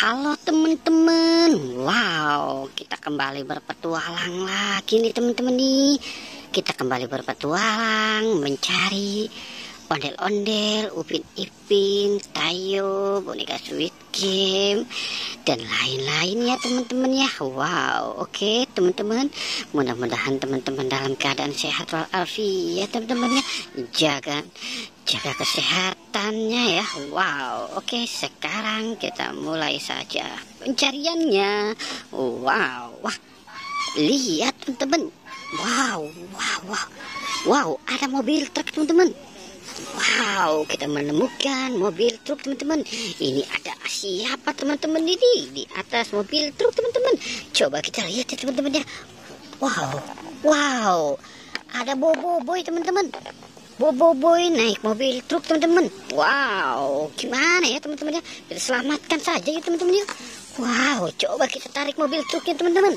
Halo teman-teman, wow, kita kembali berpetualang lagi nih teman-teman nih. Kita kembali berpetualang mencari ondel-ondel, Upin Ipin, Tayo, boneka Squid Game, dan lain-lain ya teman-teman ya. Wow, oke teman-teman, mudah-mudahan teman-teman dalam keadaan sehat walafiat teman-teman ya. Jaga kesehatannya ya. Wow, oke, sekarang kita mulai saja pencariannya. Wow, wah, lihat teman-teman. Wow, ada mobil truk teman-teman. Wow, kita menemukan mobil truk teman-teman. Ini ada siapa teman-teman ini di atas mobil truk teman-teman? Coba kita lihat ya teman-teman ya. Wow, ada Bobo Boy teman-teman. Bobo Boy naik mobil truk teman-teman. Wow, gimana ya teman-teman ya? Kita selamatkan saja ya teman-teman ya. Wow, coba kita tarik mobil truknya teman-teman.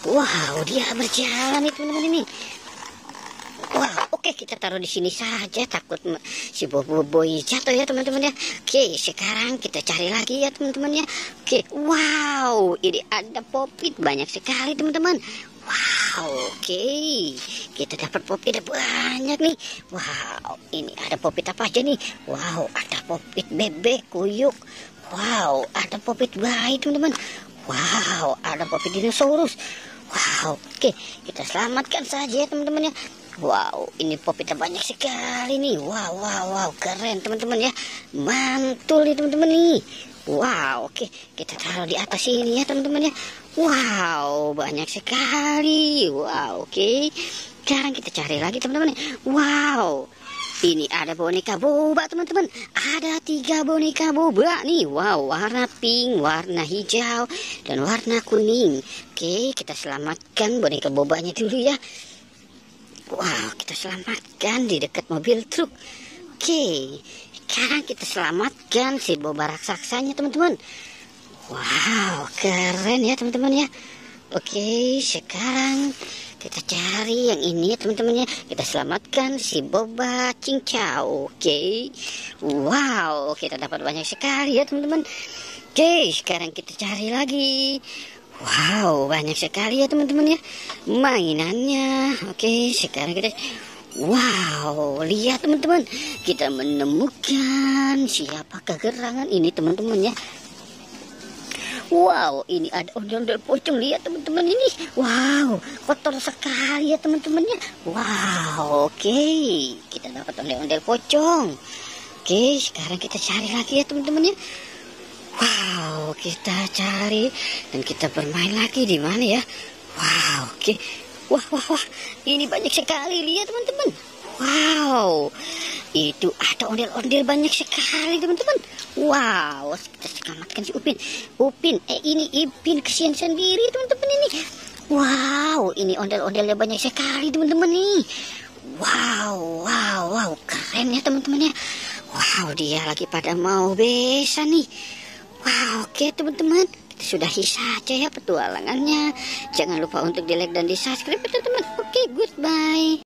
Wow, dia berjalan nih teman-teman ini. Wow, oke, kita taruh di sini saja, takut si Bobo Boy jatuh ya teman-teman ya. Oke, sekarang kita cari lagi ya teman-teman ya. Oke, wow, ini ada popit banyak sekali teman-teman. Wow, oke, kita dapat popit banyak nih. Wow, ini ada popit apa aja nih? Wow, ada popit bebek, kuyuk. Wow, ada popit bayi teman-teman. Wow, ada popit dinosaurus. Wow, oke, kita selamatkan saja ya teman-teman ya. Wow, ini popitnya banyak sekali nih. Wow, keren teman-teman ya. Mantul nih teman-teman nih. Wow, oke, kita taruh di atas sini ya teman-teman ya. Wow, banyak sekali. Wow, oke. Sekarang kita cari lagi teman-teman. Wow, ini ada boneka boba teman-teman. Ada 3 boneka boba nih. Wow, warna pink, warna hijau, dan warna kuning. Oke, kita selamatkan boneka bobanya dulu ya. Wow, kita selamatkan di dekat mobil truk. Oke, sekarang kita selamatkan si boba raksasanya teman-teman. Wow, keren ya teman-teman ya. Oke, sekarang kita cari yang ini ya teman-teman ya. Kita selamatkan si boba cincau. Oke, wow, kita dapat banyak sekali ya teman-teman. Oke, sekarang kita cari lagi. Wow, banyak sekali ya teman-teman ya mainannya. Oke, sekarang kita, wow, lihat teman-teman, kita menemukan siapakah gerangan ini teman-teman ya. Wow, ini ada ondel-ondel pocong, lihat teman-teman ini. Wow, kotor sekali ya teman-teman ya. Wow, oke, kita dapat ondel-ondel pocong. Oke, sekarang kita cari lagi ya teman-teman ya. Wow, kita cari dan kita bermain lagi di mana ya? Wow, oke. Wah, ini banyak sekali, lihat teman-teman. Wow, itu ada ondel-ondel banyak sekali teman-teman. Wow, kita selamatkan si Upin. Ini Ipin kesian sendiri teman-teman ini. Wow, ini ondel-ondelnya banyak sekali teman-teman nih. Wow, keren ya teman-teman ya. Wow, dia lagi pada mau besan nih. Wow, oke teman-teman, kita sudahi saja ya petualangannya. Jangan lupa untuk di like dan di subscribe teman-teman. Oke, goodbye.